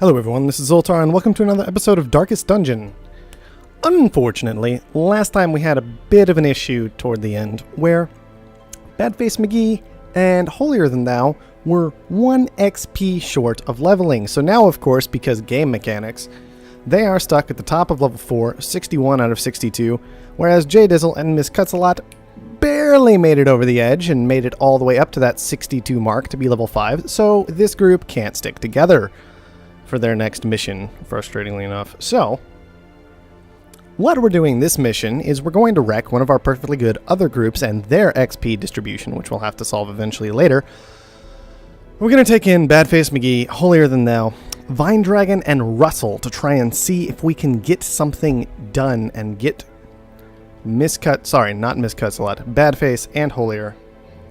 Hello everyone, this is Zoltar and welcome to another episode of Darkest Dungeon. Unfortunately, last time we had a bit of an issue toward the end where Badface McGee and Holier Than Thou were 1 XP short of leveling. So now, of course, because game mechanics, they are stuck at the top of level 4, 61 out of 62, whereas J Dizzle and Miss Cutsalot barely made it over the edge and made it all the way up to that 62 mark to be level 5, so this group can't stick together for their next mission, frustratingly enough. So, what we're doing this mission is we're going to wreck one of our perfectly good other groups and their XP distribution, which we'll have to solve eventually later. We're going to take in Badface McGee, Holier Than Thou, Vine Dragon, and Russell to try and see if we can get something done and get Badface and Holier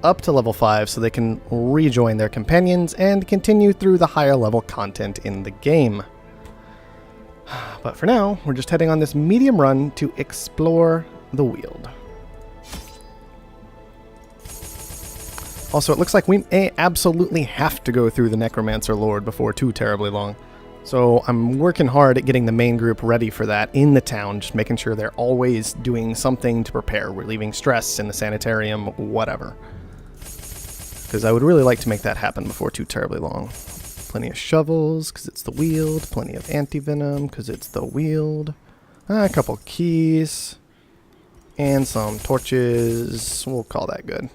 up to level 5 so they can rejoin their companions and continue through the higher level content in the game. But for now, we're just heading on this medium run to explore the Weald. Also, it looks like we may absolutely have to go through the Necromancer Lord before too terribly long. So I'm working hard at getting the main group ready for that in the town, just making sure they're always doing something to prepare, relieving stress in the sanitarium, whatever. Because I would really like to make that happen before too terribly long. Plenty of shovels, because it's the Weald. Plenty of anti-venom, because it's the Weald. A couple keys. And some torches. We'll call that good.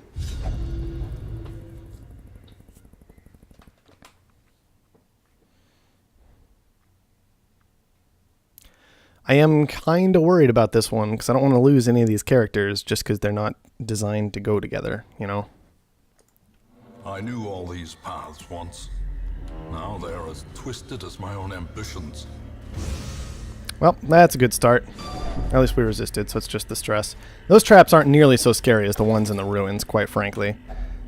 I am kind of worried about this one, because I don't want to lose any of these characters just because they're not designed to go together, you know? I knew all these paths once. Now they are as twisted as my own ambitions. Well, that's a good start. At least we resisted, so it's just the stress. Those traps aren't nearly so scary as the ones in the ruins, quite frankly.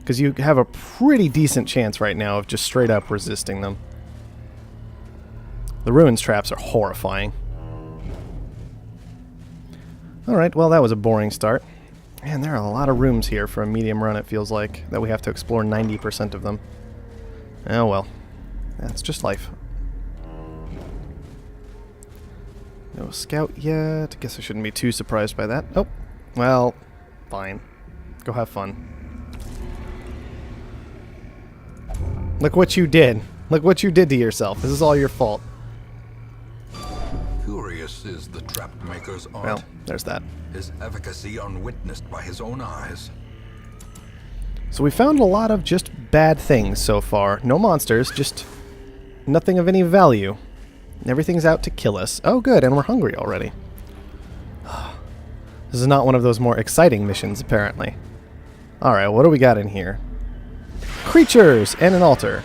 Because you have a pretty decent chance right now of just straight up resisting them. The ruins traps are horrifying. Alright, well that was a boring start. Man, there are a lot of rooms here for a medium run, it feels like, that we have to explore 90% of them. Oh well. That's just life. No scout yet. Guess I shouldn't be too surprised by that. Oh, well, fine. Go have fun. Look what you did. Look what you did to yourself. This is all your fault. Curious is the trap maker's art. Well, there's that. His efficacy unwitnessed by his own eyes. So we found a lot of just bad things so far. No monsters, just nothing of any value. Everything's out to kill us. Oh good, and we're hungry already. This is not one of those more exciting missions, apparently. Alright, what do we got in here? Creatures and an altar.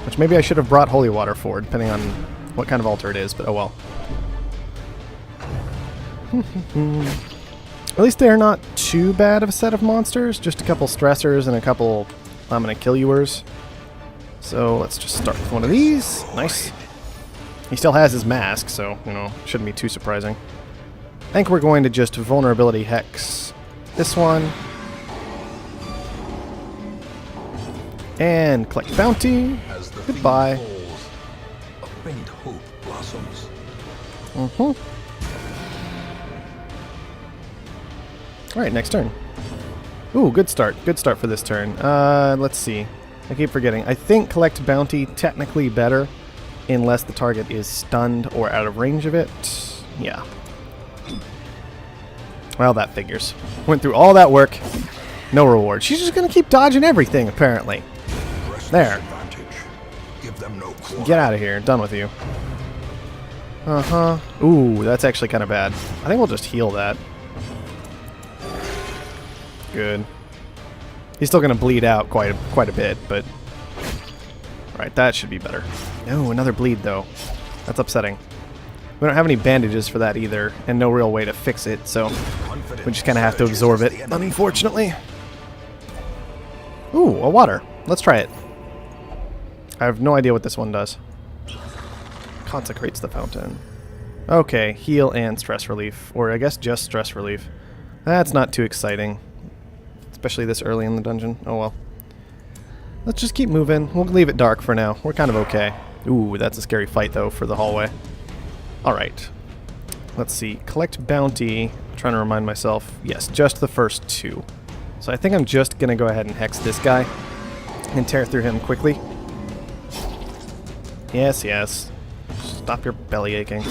Which maybe I should have brought holy water for, depending on what kind of altar it is, but oh well. At least they're not too bad of a set of monsters. Just a couple stressors and a couple I'm gonna kill youers. So let's just start with one of these. Nice. He still has his mask, so, you know, shouldn't be too surprising. I think we're going to just vulnerability hex this one. And collect bounty. Goodbye. Falls, a faint hope blossoms. Alright, next turn. Ooh, good start. Good start for this turn. Let's see. I keep forgetting. I think collect bounty technically better unless the target is stunned or out of range of it. Yeah. Well, that figures. Went through all that work. No reward. She's just going to keep dodging everything, apparently. There. Give them no quarter. Get out of here. Done with you. Uh-huh. Ooh, that's actually kind of bad. I think we'll just heal that. Good. He's still going to bleed out quite a bit, but... Alright, that should be better. No, another bleed, though. That's upsetting. We don't have any bandages for that either, and no real way to fix it, so we just kind of have to absorb it, unfortunately. Ooh, a water. Let's try it. I have no idea what this one does. Consecrates the fountain. Okay, heal and stress relief. Or I guess just stress relief. That's not too exciting. Especially this early in the dungeon. Oh well. Let's just keep moving. We'll leave it dark for now. We're kind of okay. Ooh, that's a scary fight, though, for the hallway. Alright. Let's see. Collect bounty. I'm trying to remind myself. Yes, just the first 2. So I think I'm just going to go ahead and hex this guy and tear through him quickly. Yes, yes. Stop your belly aching.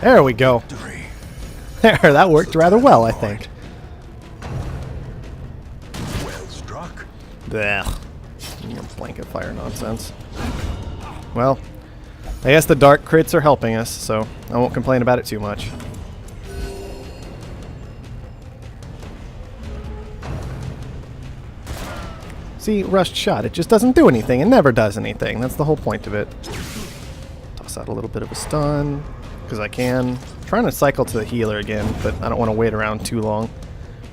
There we go. There, that worked rather well, I think. Well struck. Blech. Your blanket fire nonsense. Well, I guess the dark crits are helping us, so I won't complain about it too much. See, rushed shot, it just doesn't do anything. It never does anything. That's the whole point of it. Toss out a little bit of a stun, because I can. I'm trying to cycle to the healer again, but I don't want to wait around too long.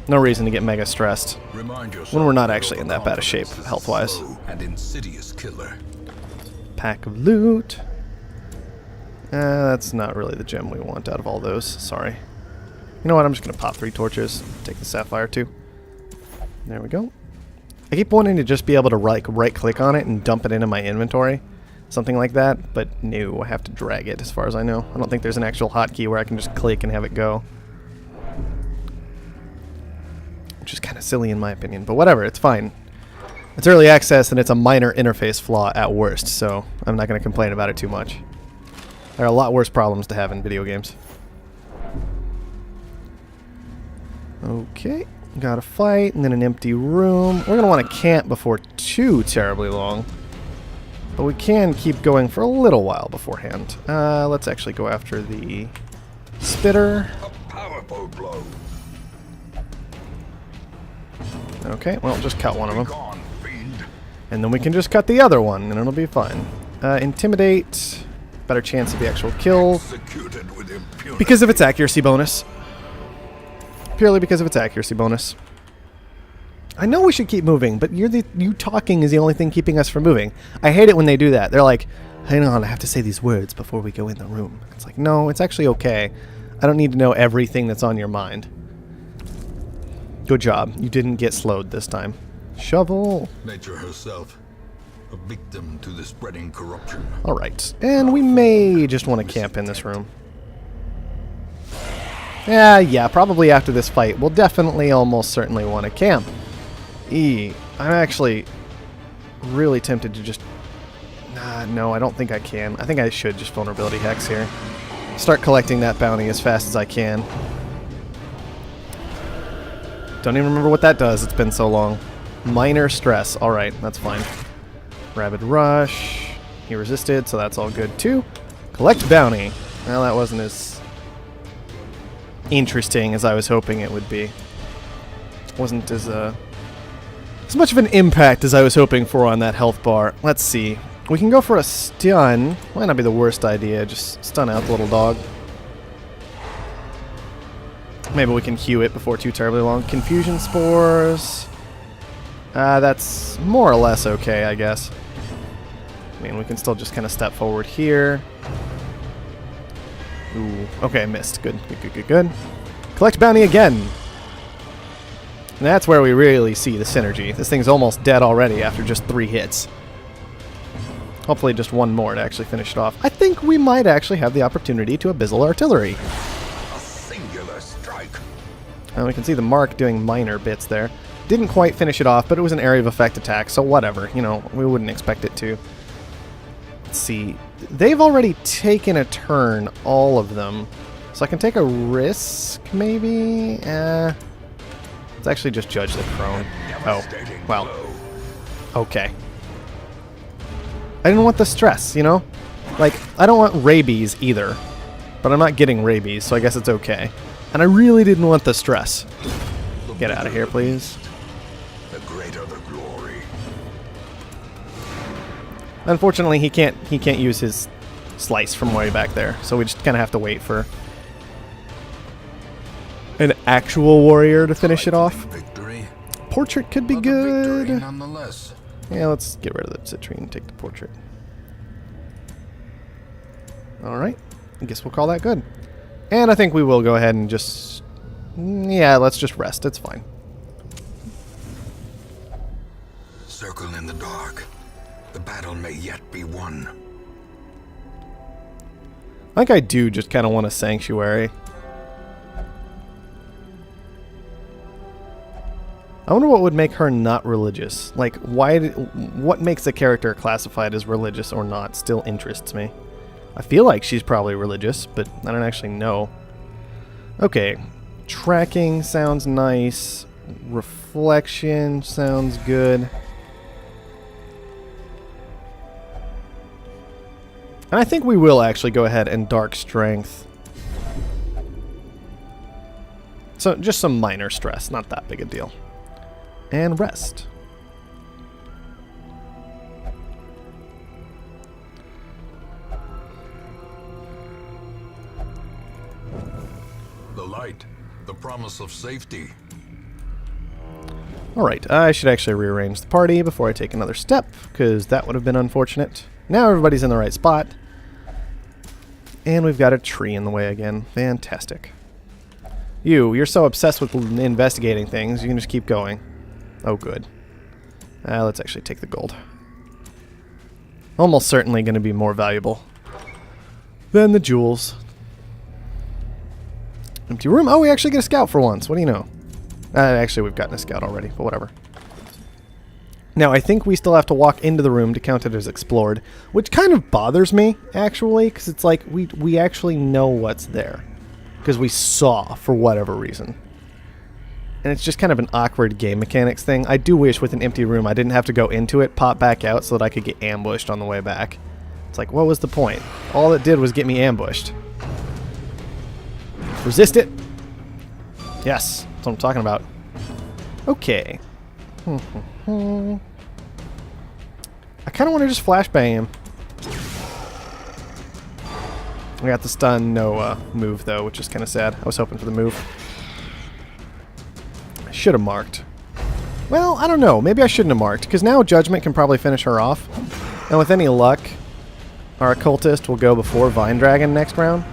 No reason to get mega stressed when we're not actually in that bad of shape, health-wise. And insidious killer. Pack of loot. That's not really the gem we want out of all those. Sorry. You know what? I'm just going to pop 3 torches. Take the sapphire too. There we go. I keep wanting to just be able to right-click on it and dump it into my inventory. Something like that. But no, I have to drag it as far as I know. I don't think there's an actual hotkey where I can just click and have it go. Which is kind of silly in my opinion. But whatever, it's fine. It's early access and it's a minor interface flaw at worst. So I'm not going to complain about it too much. There are a lot worse problems to have in video games. Okay. Got a fight, and then an empty room. We're going to want to camp before too terribly long. But we can keep going for a little while beforehand. Let's actually go after the spitter. A powerful blow. Okay, well, just cut one of them. Gone, fiend. And then we can just cut the other one, and it'll be fine. Intimidate. Better chance of the actual kill. Executed with impunity. Because of its accuracy bonus. Purely because of its accuracy bonus. I know we should keep moving, but you talking is the only thing keeping us from moving. I hate it when they do that. They're like, hang on, I have to say these words before we go in the room. It's like, no, it's actually okay. I don't need to know everything that's on your mind. Good job. You didn't get slowed this time. Shovel. Nature herself, a victim to the spreading corruption. Alright, and we may just want to camp in this room. Yeah, probably after this fight, we'll definitely almost certainly want to camp. I'm actually really tempted to just... no, I don't think I can. I think I should just vulnerability hex here. Start collecting that bounty as fast as I can. Don't even remember what that does, it's been so long. Minor stress, alright, that's fine. Rabid Rush. He resisted, so that's all good too. Collect bounty. Well, that wasn't as interesting as I was hoping it would be. Wasn't as much of an impact as I was hoping for on that health bar. Let's see. We can go for a stun. Might not be the worst idea. Just stun out the little dog. Maybe we can hew it before too terribly long. Confusion spores. That's more or less okay, I guess. I mean, we can still just kind of step forward here. Ooh, okay, missed. Good. Collect bounty again. And that's where we really see the synergy. This thing's almost dead already after just 3 hits. Hopefully just one more to actually finish it off. I think we might actually have the opportunity to Abyssal Artillery. A singular strike. And we can see the mark doing minor bits there. Didn't quite finish it off, but it was an area of effect attack, so whatever. You know, we wouldn't expect it to. Let's see. They've already taken a turn, all of them. So I can take a risk, maybe? Let's actually just judge the prone. Oh, well. Okay. I didn't want the stress, you know? Like, I don't want rabies either. But I'm not getting rabies, so I guess it's okay. And I really didn't want the stress. Get out of here, please. The greater the glory. Unfortunately, he can't use his slice from way back there, so we just kind of have to wait for an actual warrior to finish it off. Victory. Portrait could be But a victory good. nonetheless. Yeah, let's get rid of the citrine and take the portrait. Alright, I guess we'll call that good. And I think we will go ahead and just... yeah, let's just rest, it's fine. Circle in the dark. The battle may yet be won. I think I do just kind of want a sanctuary. I wonder what would make her not religious. Like, what makes a character classified as religious or not still interests me. I feel like she's probably religious, but I don't actually know. Okay, tracking sounds nice. Reflection sounds good. And I think we will actually go ahead and dark strength. So just some minor stress, not that big a deal. And rest. The light, the promise of safety. Alright, I should actually rearrange the party before I take another step, because that would have been unfortunate. Now everybody's in the right spot. And we've got a tree in the way again. Fantastic. You're so obsessed with investigating things, you can just keep going. Oh, good. Let's actually take the gold. Almost certainly going to be more valuable than the jewels. Empty room. Oh, we actually get a scout for once. What do you know? Actually, we've gotten a scout already, but whatever. Now, I think we still have to walk into the room to count it as explored, which kind of bothers me, actually, because it's like we actually know what's there. Because we saw, for whatever reason. And it's just kind of an awkward game mechanics thing. I do wish with an empty room I didn't have to go into it, pop back out, so that I could get ambushed on the way back. It's like, what was the point? All it did was get me ambushed. Resist it! Yes, that's what I'm talking about. Okay. I kind of want to just flashbang him. I got the stun, no move though, which is kind of sad. I was hoping for the move. I should have marked. Well, I don't know. Maybe I shouldn't have marked, because now Judgment can probably finish her off. And with any luck, our Occultist will go before Vine Dragon next round.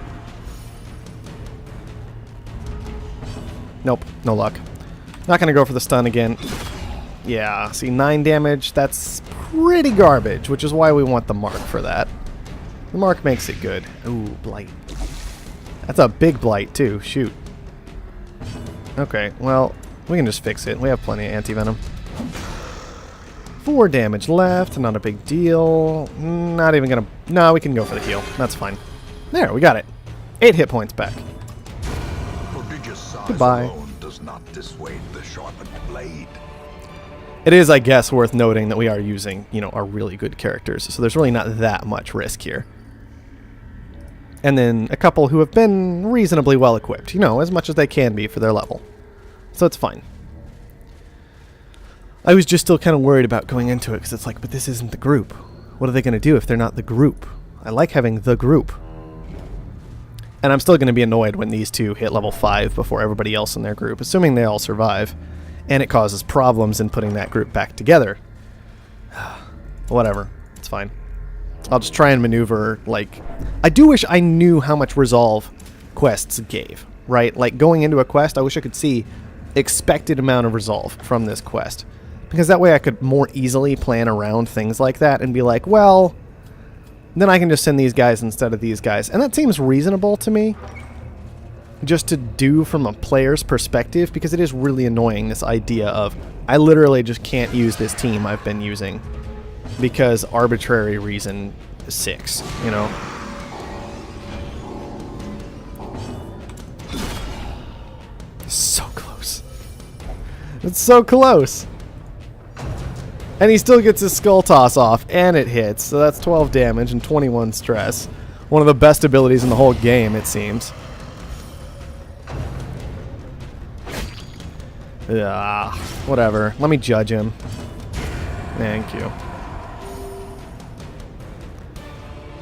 Nope, no luck. Not going to go for the stun again. Yeah, see, 9 damage, that's pretty garbage, which is why we want the mark for that. The mark makes it good. Ooh, blight. That's a big blight, too. Shoot. Okay, well, we can just fix it. We have plenty of anti-venom. 4 damage left, not a big deal. Not even gonna... No, we can go for the heal. That's fine. There, we got it. 8 hit points back. Prodigious size Goodbye. alone does not dissuade the sharpened blade. It is, I guess, worth noting that we are using, you know, our really good characters, so there's really not that much risk here. And then a couple who have been reasonably well equipped, you know, as much as they can be for their level. So it's fine. I was just still kind of worried about going into it, because it's like, but this isn't the group. What are they going to do if they're not the group? I like having the group. And I'm still going to be annoyed when these two hit level 5 before everybody else in their group, assuming they all survive. And it causes problems in putting that group back together. Whatever. It's fine. I'll just try and maneuver, like... I do wish I knew how much resolve quests gave, right? Like, going into a quest, I wish I could see expected amount of resolve from this quest. Because that way I could more easily plan around things like that and be like, well, then I can just send these guys instead of these guys. And that seems reasonable to me. Just to do from a player's perspective, because it is really annoying, this idea of I literally just can't use this team I've been using because arbitrary reason 6, you know. So close. It's so close. And he still gets his skull toss off, and it hits, so that's 12 damage and 21 stress. One of the best abilities in the whole game, it seems. Yeah, whatever. Let me judge him. Thank you.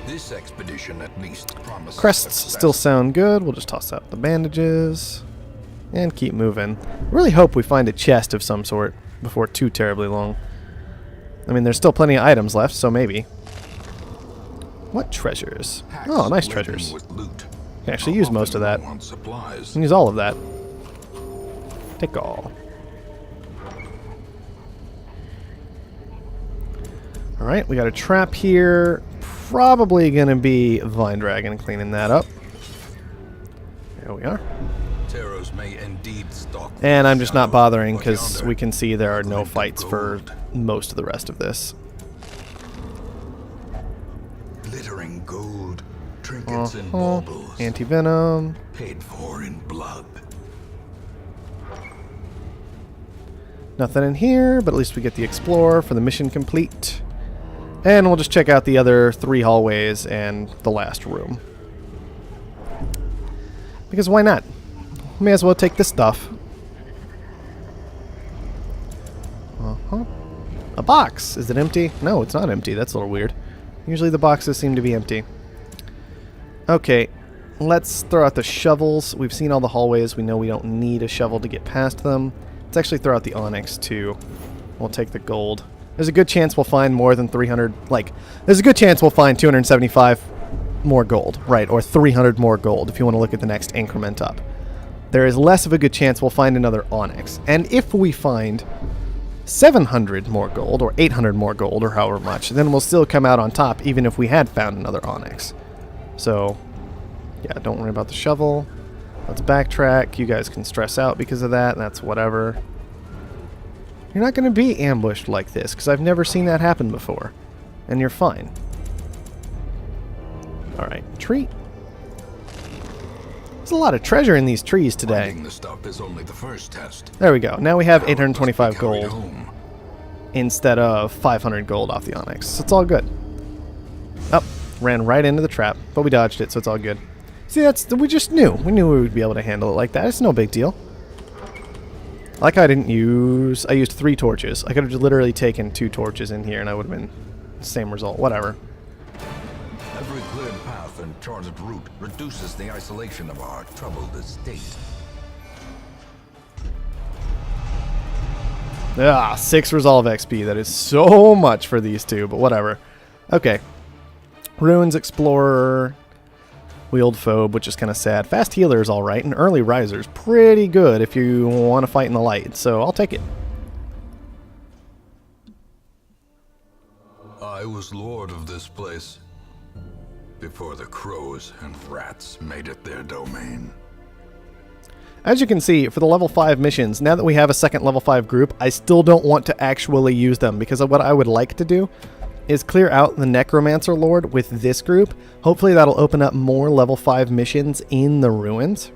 This expedition at least promises Crests success. still sound good. We'll just toss out the bandages and keep moving. Really hope we find a chest of some sort before too terribly long. I mean, there's still plenty of items left, so maybe. What treasures? Packs Oh, nice laden treasures. with loot. Can actually use most of that. On supplies. Can use all of that. Take all. Alright, we got a trap here. probably going to be Vine Dragon cleaning that up. There we are. Terrors may indeed stalk. And I'm just not bothering but because yonder, we can see there are no glint of fights for gold. most of the rest of this. Glittering gold, trinkets and baubles, Anti-venom. paid for in blood. Nothing in here, but at least we get the Explorer for the mission complete. And we'll just check out the other 3 hallways and the last room. Because why not? May as well take this stuff. A box. Is it empty? No, it's not empty. That's a little weird. Usually the boxes seem to be empty. Okay, let's throw out the shovels. We've seen all the hallways. We know we don't need a shovel to get past them. Let's actually throw out the onyx too. We'll take the gold. There's a good chance we'll find more than 300, there's a good chance we'll find 275 more gold, right, or 300 more gold if you want to look at the next increment up. There is less of a good chance we'll find another onyx. And if we find 700 more gold, or 800 more gold, or however much, then we'll still come out on top, even if we had found another onyx. So, yeah, don't worry about the shovel. Let's backtrack. You guys can stress out because of that. That's whatever. You're not going to be ambushed like this, because I've never seen that happen before. And you're fine. Alright, tree. There's a lot of treasure in these trees today. Finding the stuff is only the first test. There we go. Now we have Now it must be 825 carried gold home. instead of 500 gold off the onyx. So it's all good. Oh, ran right into the trap, but we dodged it, so it's all good. See, we just knew. We knew we would be able to handle it like that. It's no big deal. Like I used 3 torches. I could have literally taken 2 torches in here and I would have been the same result. Whatever. Every cleared path and charted route reduces the isolation of our troubled estate. Ah, 6 resolve XP. That is so much for these two, but whatever. Okay. Ruins Explorer. Wheeled Phobe, which is kind of sad. Fast Healer is alright, and Early Riser is pretty good if you want to fight in the light, so I'll take it. I was lord of this place before the crows and rats made it their domain. As you can see, for the level 5 missions, now that we have a second level 5 group, I still don't want to actually use them, because what I would like to do is clear out the Necromancer Lord with this group. Hopefully that'll open up more level 5 missions in the ruins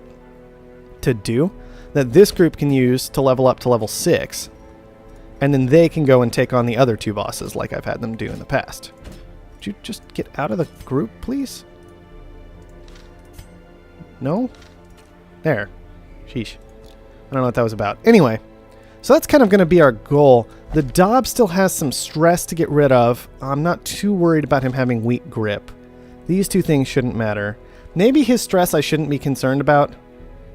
to do, that this group can use to level up to level 6, and then they can go and take on the other 2 bosses like I've had them do in the past. Would you just get out of the group, please? No? There. Sheesh. I don't know what that was about. Anyway, so that's kind of going to be our goal. The Dob still has some stress to get rid of. I'm not too worried about him having weak grip. These 2 things shouldn't matter. Maybe his stress I shouldn't be concerned about.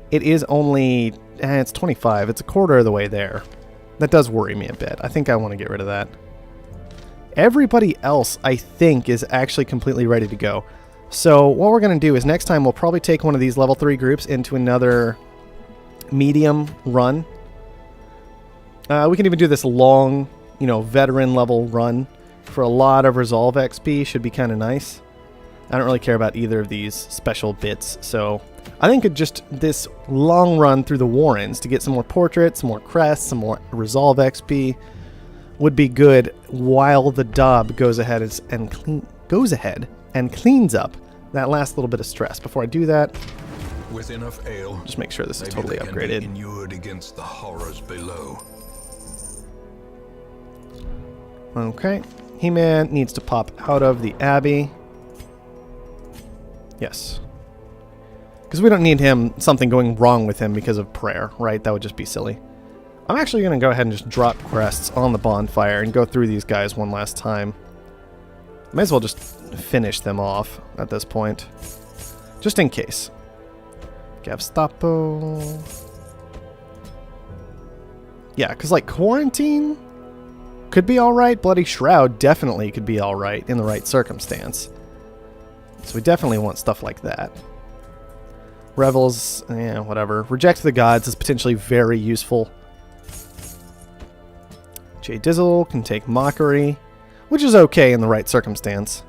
It is only... it's 25. It's a quarter of the way there. That does worry me a bit. I think I want to get rid of that. Everybody else, I think, is actually completely ready to go. So what we're going to do is next time we'll probably take one of these level 3 groups into another medium run. We can even do this long, veteran level run for a lot of resolve XP. Should be kind of nice. I don't really care about either of these special bits, so I think just this long run through the Warrens to get some more portraits, some more crests, some more resolve XP would be good while the Dob goes ahead and cleans up that last little bit of stress. Before I do that, With enough ale, just make sure this is maybe totally they can upgraded. be inured against the horrors below. Okay. He-Man needs to pop out of the Abbey. Yes. Because we don't need something going wrong with him because of prayer, right? That would just be silly. I'm actually going to go ahead and just drop crests on the bonfire and go through these guys one last time. Might as well just finish them off at this point. Just in case. Gavstapo. Yeah, because Quarantine could be alright. Bloody Shroud definitely could be alright in the right circumstance. So we definitely want stuff like that. Revels, whatever. Reject the Gods is potentially very useful. Jay Dizzle can take Mockery, which is okay in the right circumstance.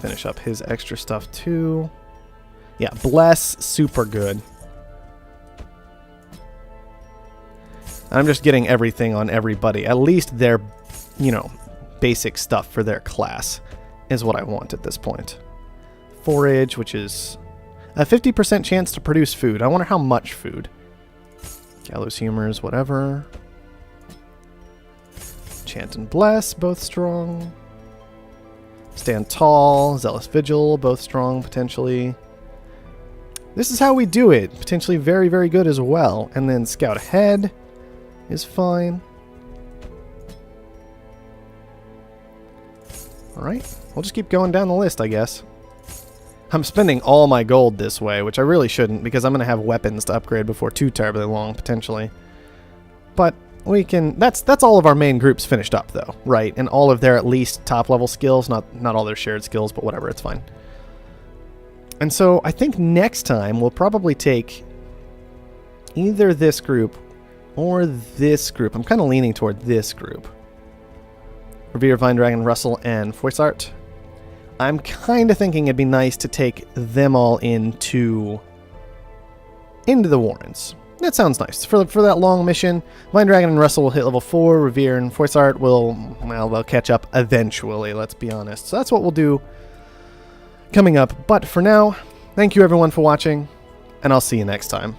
finish up his extra stuff too. Yeah, bless, super good. I'm just getting everything on everybody. At least their, you know, basic stuff for their class is what I want at this point. Forage, which is a 50% chance to produce food. I wonder how much food. Gallows Humors, whatever. Chant and Bless, both strong. Stand Tall, Zealous Vigil, both strong, potentially. This is how we do it. Potentially very, very good as well. And then Scout Ahead is fine. Alright, we'll just keep going down the list, I guess. I'm spending all my gold this way, which I really shouldn't, because I'm going to have weapons to upgrade before too terribly long, potentially. But we can... That's all of our main groups finished up, though, right? And all of their at least top-level skills, not all their shared skills, but whatever, it's fine. And so I think next time we'll probably take either this group or this group. I'm kind of leaning toward this group. Revere, Vine Dragon, Russell, and Foissart. I'm kind of thinking it'd be nice to take them all into the Warrens. That sounds nice. For that long mission, Vine Dragon and Russell will hit level 4, Revere and Foissart will, well, they'll catch up eventually, let's be honest. So that's what we'll do coming up. But for now, thank you everyone for watching, and I'll see you next time.